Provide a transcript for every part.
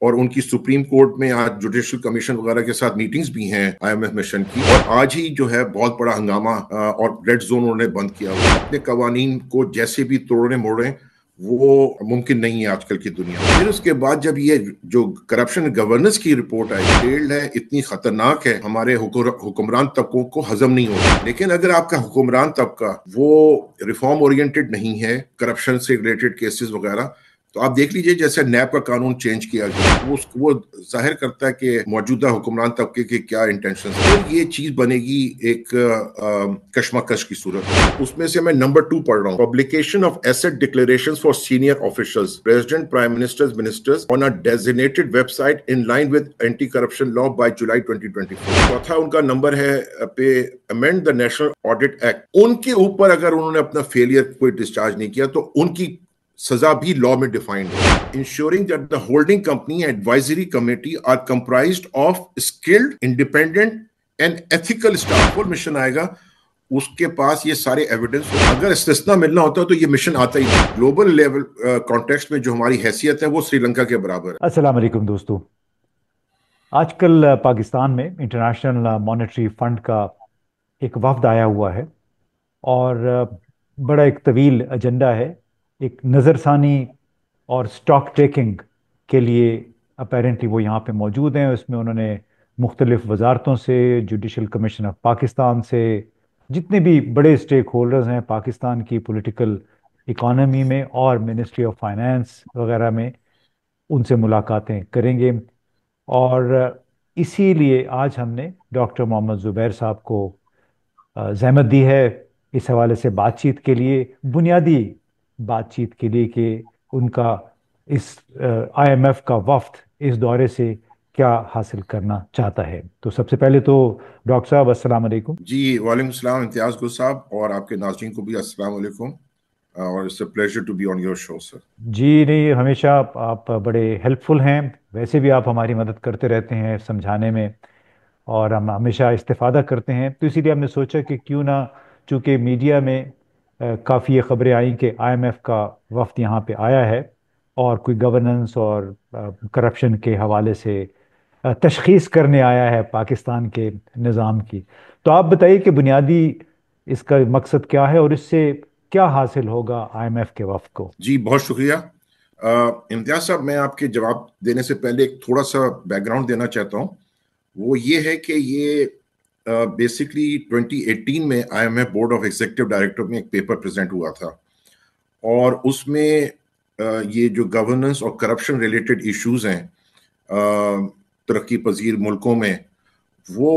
اور ان کی supreme court میں آج جوڈیشل کمیشن وغیرہ کے ساتھ میٹنگز بھی ہیں IMF مشن کی، اور آج ہی جو ہے بہت بڑا ہنگامہ اور ریڈ زون انہوں نے بند کیا ہوا، اپنے قوانین کو جیسے بھی توڑنے موڑیں وہ ممکن نہیں ہے آج کل کی دنیا میں۔ پھر اس کے بعد جب یہ جو کرپشن گورننس کی رپورٹ آئی، ڈیٹیلڈ ہے، اتنی خطرناک ہے، ہمارے حکمران طبقوں کو ہضم نہیں ہوگا۔ لیکن اگر آپ کا حکمران طبقہ وہ ریفارم اورینٹڈ نہیں ہے، کرپشن سے ریلیٹڈ کیسز وغیرہ، تو آپ دیکھ لیجئے جیسے نیب کا قانون چینج کیا گیا، وہ ظاہر کرتا ہے کہ موجودہ حکمران طبقے کے کیا انٹینشنز ہیں۔ یہ چیز بنے گی ایک کشمکش کی صورت۔ اس میں سے میں نمبر 2 پڑھ رہا ہوں، publication of asset declarations for senior officials, president, prime ministers, ministers on a designated website in line with anti corruption law by July 2024۔ چوتھا ان کا نمبر ہے پہ amend the national audit act. ان کے اوپر اگر انہوں نے اپنا فیلئر کوئی ڈسچارج نہیں کیا تو ان کی سزا بھی لا میں ڈیفائنڈ ہے۔ Ensuring that the holding company and advisory committee are comprised of skilled, independent and ethical staff. فل مشن آئے گا، اس کے پاس یہ سارے ایویڈنس، اگر استثنا ملنا ہوتا ہے تو یہ مشن آتا ہی نہیں۔ گلوبل لیول کانٹیکسٹ میں جو ہماری حیثیت ہے وہ سری لنکا کے برابر ہے۔ السلام علیکم دوستو، آج کل پاکستان میں انٹرنیشنل مانیٹری فنڈ کا ایک وفد آیا ہوا ہے اور بڑا ایک طویل ایجنڈا ہے، ایک نظر ثانی اور سٹاک ٹیکنگ کے لیے اپیرنٹلی وہ یہاں پہ موجود ہیں۔ اس میں انہوں نے مختلف وزارتوں سے، جوڈیشل کمیشن آف پاکستان سے، جتنے بھی بڑے سٹیک ہولڈرز ہیں پاکستان کی پولیٹیکل اکانومی میں اور منسٹری آف فائنانس وغیرہ میں، ان سے ملاقاتیں کریں گے۔ اور اسی لیے آج ہم نے ڈاکٹر محمد زبیر صاحب کو زحمت دی ہے اس حوالے سے بات چیت کے لیے، بنیادی بات چیت کے لیے کہ ان کا اس IMF کا وفد اس دورے سے کیا حاصل کرنا چاہتا ہے۔ تو سب سے پہلے تو ڈاکٹر صاحب السلام علیکم۔ جی وعلیکم السلام امتیاز گل صاحب، اور آپ کے ناظرین کو بھی السلام علیکم، اور it's a pleasure to be on your show sir. جی نہیں، ہمیشہ آپ بڑے ہیلپ فل ہیں، ویسے بھی آپ ہماری مدد کرتے رہتے ہیں سمجھانے میں، اور ہم ہمیشہ استفادہ کرتے ہیں، تو اسی لیے ہم نے سوچا کہ کیوں نہ، چونکہ میڈیا میں کافی یہ خبریں آئیں کہ IMF کا وفد یہاں پہ آیا ہے اور کوئی گورننس اور کرپشن کے حوالے سے تشخیص کرنے آیا ہے پاکستان کے نظام کی، تو آپ بتائیے کہ بنیادی اس کا مقصد کیا ہے اور اس سے کیا حاصل ہوگا IMF کے وفد کو؟ جی بہت شکریہ امتیاز صاحب، میں آپ کے جواب دینے سے پہلے ایک تھوڑا سا بیک گراؤنڈ دینا چاہتا ہوں۔ وہ یہ ہے کہ یہ بیسکلی 2018 میں IMF board of executive director میں ایک پیپر پریزنٹ ہوا تھا، اور اس میں یہ جو گورننس اور کرپشن ریلیٹڈ ایشوز ہیں ترقی پذیر ملکوں میں، وہ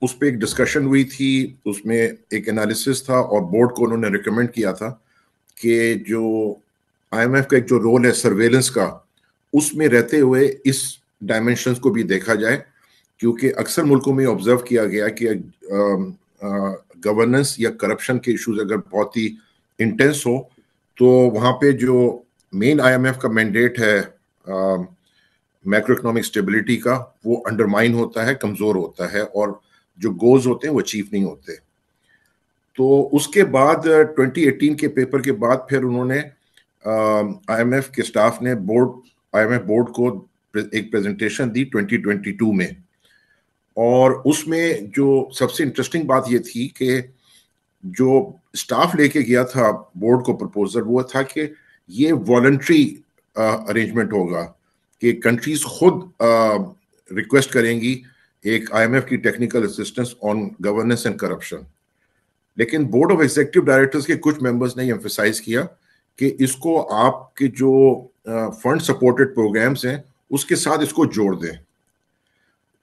اس پہ ایک ڈسکشن ہوئی تھی، اس میں ایک انالیسس تھا، اور بورڈ کو انہوں نے ریکمینڈ کیا تھا کہ جو IMF کا ایک جو رول ہے سرویلنس کا، اس میں رہتے ہوئے اس ڈائمنشنز کو بھی دیکھا جائے، کیونکہ اکثر ملکوں میں آبزرو کیا گیا کہ گورننس یا کرپشن کے ایشوز اگر بہت ہی انٹینس ہو تو وہاں پہ جو مین IMF کا مینڈیٹ ہے میکرو اکنامک اسٹیبلٹی کا، وہ انڈرمائن ہوتا ہے، کمزور ہوتا ہے، اور جو گولز ہوتے ہیں وہ اچیو نہیں ہوتے۔ تو اس کے بعد 2018 کے پیپر کے بعد پھر انہوں نے IMF کے سٹاف نے IMF بورڈ کو ایک پریزنٹیشن دی 2022 میں، اور اس میں جو سب سے انٹرسٹنگ بات یہ تھی کہ جو سٹاف لے کے گیا تھا بورڈ کو پرپوزل، وہ تھا کہ یہ والنٹری ارینجمنٹ ہوگا کہ کنٹریز خود ریکویسٹ کریں گی ایک IMF کی technical assistance on governance and corruption. لیکن بورڈ آف ایگزیکٹو ڈائریکٹرز کے کچھ ممبرز نے یہ ایمفیسائز کیا کہ اس کو آپ کے جو فنڈ سپورٹڈ پروگرامز ہیں اس کے ساتھ اس کو جوڑ دیں،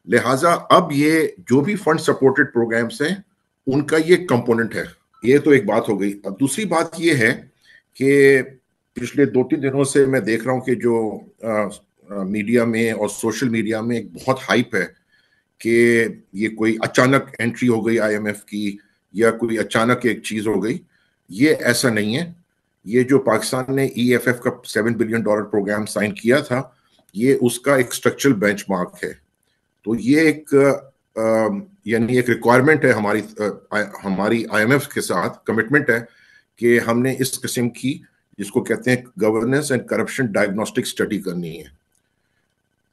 لہٰذا اب یہ جو بھی فنڈ سپورٹڈ پروگرامز ہیں ان کا یہ کمپوننٹ ہے۔ یہ تو ایک بات ہو گئی۔ اب دوسری بات یہ ہے کہ پچھلے 2-3 دنوں سے میں دیکھ رہا ہوں کہ جو میڈیا میں اور سوشل میڈیا میں ایک بہت ہائپ ہے کہ یہ کوئی اچانک انٹری ہو گئی IMF کی، یا کوئی اچانک ایک چیز ہو گئی۔ یہ ایسا نہیں ہے۔ یہ جو پاکستان نے EFF کا $7 بلین پروگرام سائن کیا تھا، یہ اس کا ایک اسٹرکچرل بینچ مارک ہے۔ تو یہ ایک یعنی ایک ریکوائرمنٹ ہے ہماری IMF کے ساتھ، کمٹمنٹ ہے کہ ہم نے اس قسم کی، جس کو کہتے ہیں governance and corruption diagnostic study کرنی ہے۔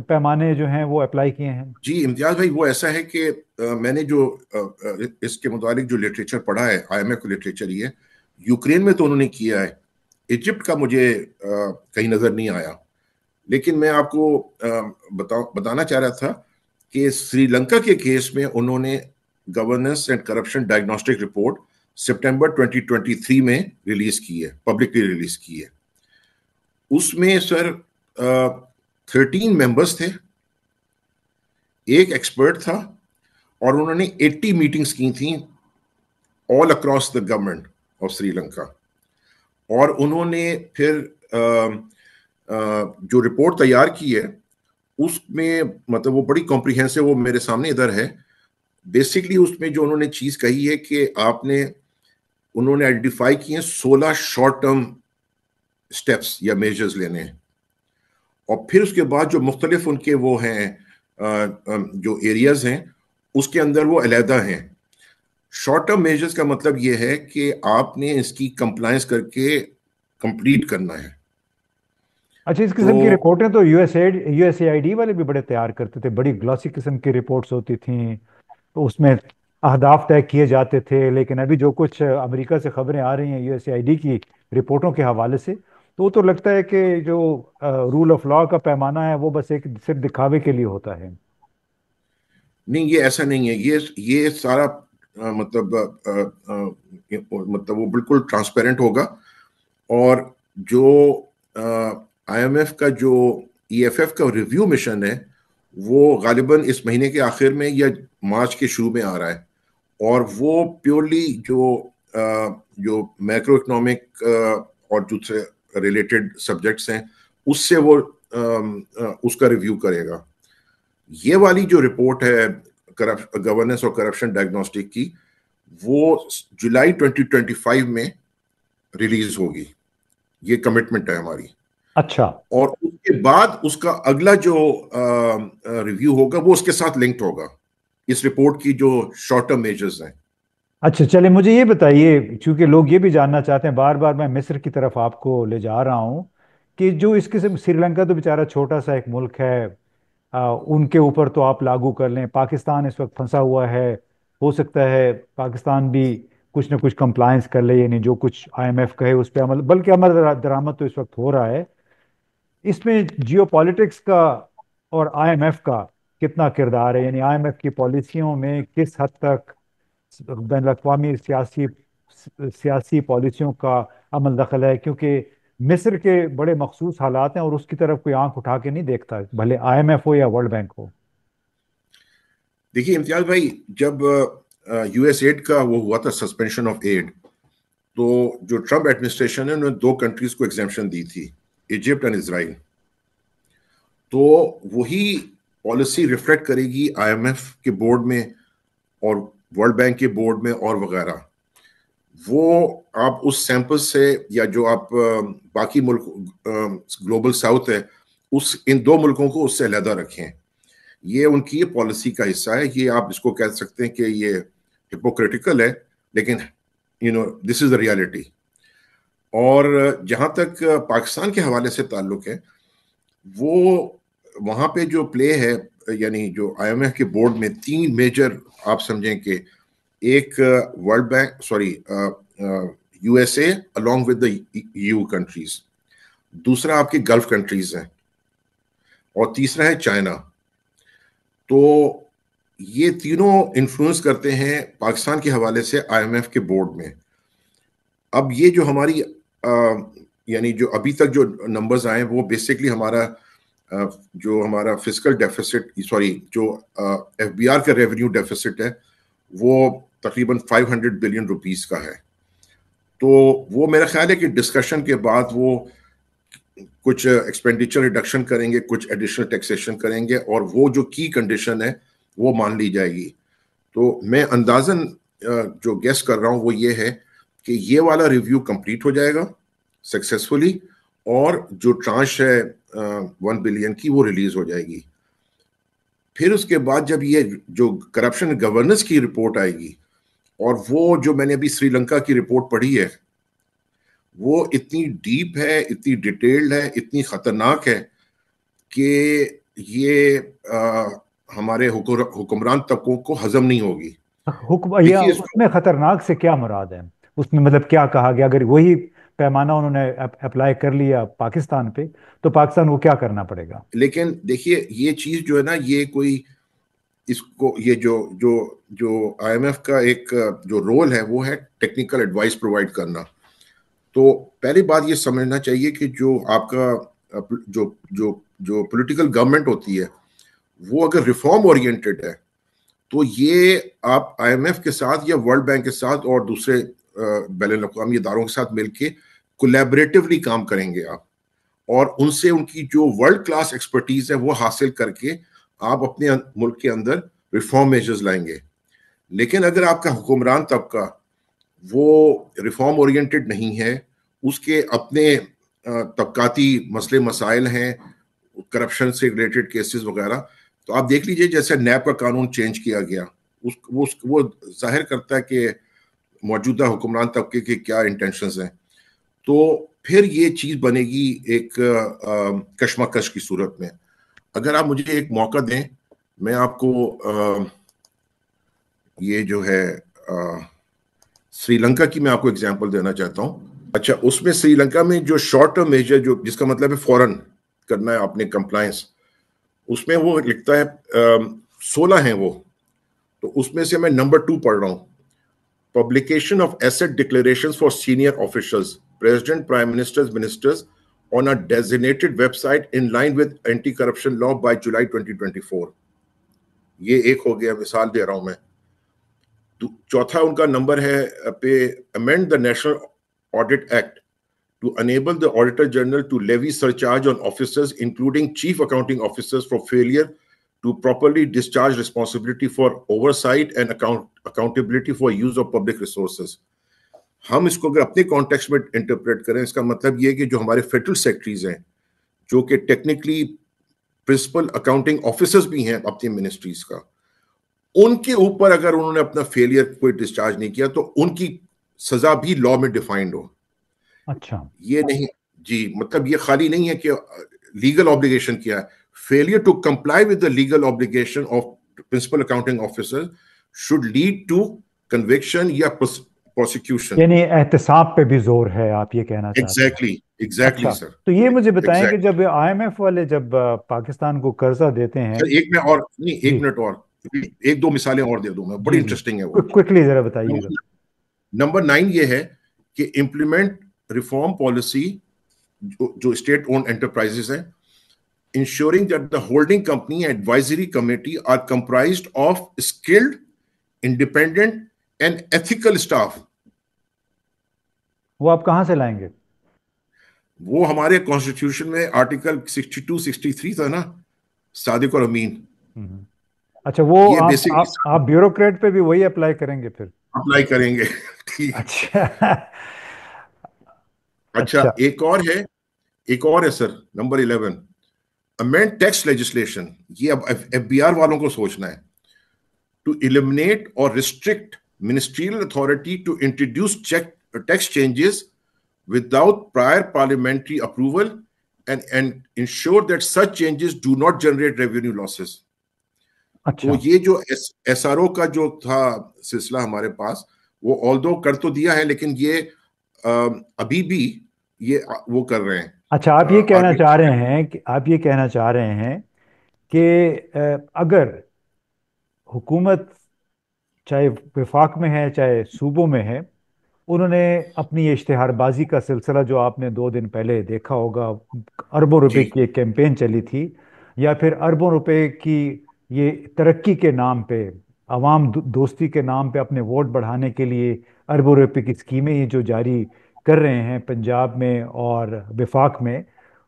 پیمانے جو ہیں وہ اپلائی کیے ہیں؟ جی امتیاز بھائی، وہ ایسا ہے کہ میں نے جو اس کے متعلق جو لٹریچر پڑھا ہے، آئی ایم ایف کا لٹریچر یہ ہے، یوکرین میں تو انہوں نے کیا ہے، ایجپٹ کا مجھے کہیں نظر نہیں آیا. لیکن میں آپ کو بتانا چاہ رہا تھا کہ سری لنکا کے کیس میں انہوں نے governance and corruption diagnostic report September 2023 میں ریلیز کی ہے، پبلکلی ریلیز کی ہے. اس میں سر 13 ممبرس تھے، ایک ایکسپرٹ تھا، اور انہوں نے 80 میٹنگز کی تھیں all across the government of Sri Lanka. اور انہوں نے پھر جو رپورٹ تیار کی ہے اس میں مطلب وہ بڑی کمپریہنسو، وہ میرے سامنے ادھر ہے. بیسکلی اس میں جو انہوں نے چیز کہی ہے کہ انہوں نے آئیڈینٹیفائی کی ہیں 16 شارٹ ٹرم سٹیپس یا میجرز لینے ہیں، اور پھر اس کے بعد جو مختلف ان کے وہ ہیں جو ایریاز ہیں اس کے اندر وہ علیحدہ ہیں. شارٹ ٹرم میجرز کا مطلب یہ ہے کہ آپ نے اس کی کمپلائنس کر کے کمپلیٹ کرنا ہے. اچھا، اس تو قسم کی رپورٹیں تو U S A I D والے بھی بڑے تیار کرتے تھے، بڑی گلوسی قسم کی رپورٹس ہوتی تھیں، تو اس میں اہداف طے کیے جاتے تھے. لیکن ابھی جو کچھ امریکہ سے خبریں آ رہی ہیں U S A I D کی رپورٹوں کے حوالے سے، تو وہ تو لگتا ہے کہ جو رول آف لا کا پیمانہ ہے وہ بس ایک صرف دکھاوے کے لیے ہوتا ہے. نہیں، یہ ایسا نہیں ہے. یہ سارا مطلب وہ بالکل ٹرانسپیرنٹ ہوگا. اور جو آئی ایم ایف کا جو ای ایف ایف کا ریویو مشن ہے وہ غالباً اس مہینے کے آخر میں یا مارچ کے شروع میں آ رہا ہے. اور وہ پیورلی جو میکرو اکنامک اور جو سے ریلیٹڈ سبجیکٹس ہیں اس سے وہ اس کا ریویو کرے گا. یہ والی جو رپورٹ ہے گورننس اور کرپشن ڈائگنوسٹک کی، وہ جولائی 2025 میں ریلیز ہوگی. یہ کمٹمنٹ ہے ہماری. اچھا. اور اس کے بعد اس کا اگلا جو ریویو ہوگا وہ اس کے ساتھ لنکڈ ہوگا، اس رپورٹ کی جو شارٹ ٹرم میجرز ہیں. اچھا چلے، مجھے یہ بتائیے، چونکہ لوگ یہ بھی جاننا چاہتے ہیں، بار بار میں مصر کی طرف آپ کو لے جا رہا ہوں، کہ جو اس قسم سری لنکا تو بیچارہ چھوٹا سا ایک ملک ہے، ان کے اوپر تو آپ لاگو کر لیں. پاکستان اس وقت پھنسا ہوا ہے، ہو سکتا ہے پاکستان بھی کچھ نہ کچھ کمپلائنس کر لے، یعنی جو کچھ آئی ایم ایف کہے اس پہ عمل، بلکہ عمل درآمد تو اس وقت ہو رہا ہے. اس میں جیو پالیٹکس کا اور آئی ایم ایف کا کتنا کردار ہے؟ یعنی آئی ایم ایف کی پالیسیوں میں کس حد تک بین الاقوامی سیاسی پالیسیوں کا عمل دخل ہے؟ کیونکہ مصر کے بڑے مخصوص حالات ہیں اور اس کی طرف کوئی آنکھ اٹھا کے نہیں دیکھتا، بھلے آئی ایم ایف ہو یا ورلڈ بینک ہو. دیکھیے امتیاز بھائی، جب یو ایس ایڈ کا وہ ہوا تھا سسپینشن آف ایڈ، تو جو ٹرمپ ایڈمنسٹریشن ہے انہوں نے 2 کنٹریز کو ایگزیمپشن دی تھی، ایجپٹ اینڈ اسرائیل. تو وہی پالیسی ریفلیکٹ کرے گی آئی ایم ایف کے بورڈ میں اور ورلڈ بینک کے بورڈ میں اور وغیرہ. وہ آپ اس سیمپل سے یا جو آپ باقی ملک گلوبل ساؤتھ ہے ان 2 ملکوں کو اس سے علیحدہ رکھیں. یہ ان کی پالیسی کا حصہ ہے. یہ آپ اس کو کہہ سکتے ہیں کہ یہ ہپوکریٹیکل ہے، لیکن دس از دا ریالٹی. اور جہاں تک پاکستان کے حوالے سے تعلق ہے، وہ وہاں پہ جو پلے ہے، یعنی جو آئی ایم ایف کے بورڈ میں 3 میجر آپ سمجھیں کہ ایک world bank, sorry U S A along with the EU countries, دوسرا آپ کے گلف کنٹریز ہیں، اور تیسرا ہے چائنا. تو یہ تینوں انفلوئنس کرتے ہیں پاکستان کے حوالے سے آئی ایم ایف کے بورڈ میں. اب یہ جو ہماری یعنی جو ابھی تک جو نمبرز آئے ہیں وہ بیسکلی ہمارا فسکل ڈیفیسٹ، سوری جو ایف بی آر کا ریونیو ڈیفیسٹ ہے وہ تقریباً 500 بلین روپیز کا ہے. تو وہ میرا خیال ہے کہ ڈسکشن کے بعد وہ کچھ ایکسپینڈیچر ریڈکشن کریں گے، کچھ ایڈیشنل ٹیکسیشن کریں گے، اور وہ جو کی کنڈیشن ہے وہ مان لی جائے گی. تو میں اندازاً جو گیس کر رہا ہوں وہ یہ ہے کہ یہ والا ریویو کمپلیٹ ہو جائے گا سکسیسفلی، اور جو ٹرانش ہے 1 بلین کی وہ ریلیز ہو جائے گی. پھر اس کے بعد جب یہ جو کرپشن گورننس کی رپورٹ آئے گی، اور وہ جو میں نے ابھی سری لنکا کی رپورٹ پڑھی ہے وہ اتنی ڈیپ ہے، اتنی ڈیٹیلڈ ہے، اتنی خطرناک ہے کہ یہ ہمارے حکمران طبقوں کو ہضم نہیں ہوگی. حکم یا دیکھیے اس اس کو میں خطرناک سے کیا مراد ہے؟ اس میں مطلب کیا کہا گیا؟ اگر وہی پیمانہ انہوں نے اپلائی کر لیا پاکستان پہ تو پاکستان کو کیا کرنا پڑے گا؟ لیکن دیکھیے یہ چیز جو ہے نا، یہ کوئی اس کو یہ جو آئی ایم ایف کا ایک جو رول ہے وہ ہے ٹیکنیکل ایڈوائس پرووائڈ کرنا. تو پہلی بات یہ سمجھنا چاہیے کہ جو آپ کا جو جو جو پولیٹیکل گورنمنٹ ہوتی ہے وہ اگر ریفارم اورینٹڈ ہے تو یہ آپ آئی ایم ایف کے ساتھ یا ورلڈ بینک کے ساتھ اور دوسرے بین الاقوامی اداروں کے ساتھ مل کے کولیبریٹولی کام کریں گے آپ، اور ان سے ان کی جو ورلڈ کلاس ایکسپرٹیز ہے وہ حاصل کر کے آپ اپنے ملک کے اندر ریفارم میجرز لائیں گے. لیکن اگر آپ کا حکمران طبقہ وہ ریفارم اورینٹڈ نہیں ہے، اس کے اپنے طبقاتی مسئلے مسائل ہیں، کرپشن سے ریلیٹڈ کیسز وغیرہ، تو آپ دیکھ لیجئے جیسے نیب کا قانون چینج کیا گیا، وہ ظاہر کرتا ہے کہ موجودہ حکمران طبقے کے کیا انٹینشنز ہیں. تو پھر یہ چیز بنے گی ایک کشمکش کی صورت میں. اگر آپ مجھے ایک موقع دیں، میں آپ کو یہ جو ہے سری لنکا کی میں آپ کو اگزامپل دینا چاہتا ہوں. اچھا، اس میں سری لنکا میں جو شارٹ ٹرم میجر جو جس کا مطلب ہے فوراً کرنا ہے آپ نے کمپلائنس، اس میں وہ لکھتا ہے 16 ہیں وہ. تو اس میں سے میں نمبر 2 پڑھ رہا ہوں. Publication of asset declarations for senior officials, President, Prime Ministers, Ministers on a designated website in line with anti-corruption law by July 2024. یہ ایک ہو گیا، مثال دے رہا ہوں میں. چوتھا ان کا نمبر ہے پہ amend the National Audit Act to enable the Auditor General to levy surcharge on officers including chief accounting officers for failure to properly discharge responsibility for oversight and accountability for use of public resources. ہم اس کو اگر اپنے context میں interpret کریں، اس کا مطلب یہ کہ جو ہمارے فیڈرل سیکرٹریز ہیں جو کہ ٹیکنیکلی پرنسپل اکاؤنٹنگ آفیسرز بھی ہیں اپنی منسٹریز کا، ان کے اوپر اگر انہوں نے اپنا فیلئر کوئی ڈسچارج نہیں کیا تو ان کی سزا بھی لا میں ڈیفائنڈ ہو. اچھا، یہ نہیں جی، مطلب یہ خالی نہیں ہے کہ لیگل آبلیگیشن کیا ہے. Failure to comply with the legal obligation of principal accounting officer should lead to conviction یا prosecution. یعنی احتساب پہ بھی زور ہے، آپ یہ کہنا چاہتے ہیں؟ Exactly اچھا، sir. تو یہ مجھے بتائیں کہ Exactly. جب آئی ایم ایف والے جب پاکستان کو قرضہ دیتے ہیں. سر ایک میں اور نہیں، جی 1 منٹ اور، ایک دو مثالیں اور دے دوں میں، بڑی جی جی، انٹرسٹنگ ہے وہ. کوئکلی ذرا بتائیے گا. نمبر 9 یہ ہے کہ امپلیمنٹ ریفارم پالیسی جو اسٹیٹ اونڈ انٹرپرائزز ہیں، ensuring that the holding company and advisory committee are comprised of skilled, independent and ethical staff. وہ آپ کہاں سے لائیں گے؟ وہ ہمارے کانسٹیٹیوشن میں آرٹیکل 62 63 تھا نا، صادق اور امین. اچھا، وہ یہ آپ بیوروکریٹ پہ بھی وہی اپلائی کریں گے پھر؟ اپلائی کریں گے. ٹھیک. اچھا اچھا، اچھا، ایک اور ہے سر، نمبر 11 amend tax legislation. یہ اب ایف بی آر والوں کو سوچنا ہے. To eliminate or restrict ministerial authority to introduce tax changes without prior parliamentary approval and ensure that such changes do not generate revenue losses. تو اچھا. یہ جو ایس آر او کا جو تھا سلسلہ ہمارے پاس، وہ آلدو کر تو دیا ہے لیکن یہ ابھی بھی یہ وہ کر رہے ہیں. اچھا، آپ یہ کہنا چاہ رہے ہیں کہ اگر حکومت چاہے وفاق میں ہے چاہے صوبوں میں ہے، انہوں نے اپنی اشتہار بازی کا سلسلہ جو آپ نے 2 دن پہلے دیکھا ہوگا، اربوں روپے جی کی ایک کیمپین چلی تھی، یا پھر اربوں روپے کی یہ ترقی کے نام پہ، عوام دوستی کے نام پہ اپنے ووٹ بڑھانے کے لیے اربوں روپے کی اسکیمیں یہ جو جاری کر رہے ہیں پنجاب میں اور وفاق میں،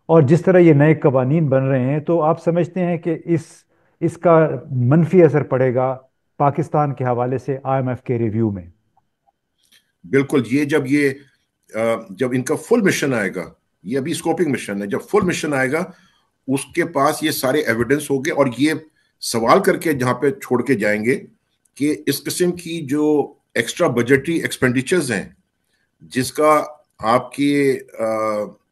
اور جس طرح یہ نئے قوانین بن رہے ہیں، تو آپ سمجھتے ہیں کہ اس کا منفی اثر پڑے گا پاکستان کے حوالے سے آئی ایم ایف کے ریویو میں؟ بالکل. جب ان کا فل مشن آئے گا، یہ ابھی اسکوپنگ مشن ہے، جب فل مشن آئے گا اس کے پاس یہ سارے ایویڈنس ہوں گے، اور یہ سوال کر کے جہاں پہ چھوڑ کے جائیں گے کہ اس قسم کی جو ایکسٹرا بجٹری ایکسپینڈیچرز ہیں جس کا آپ کے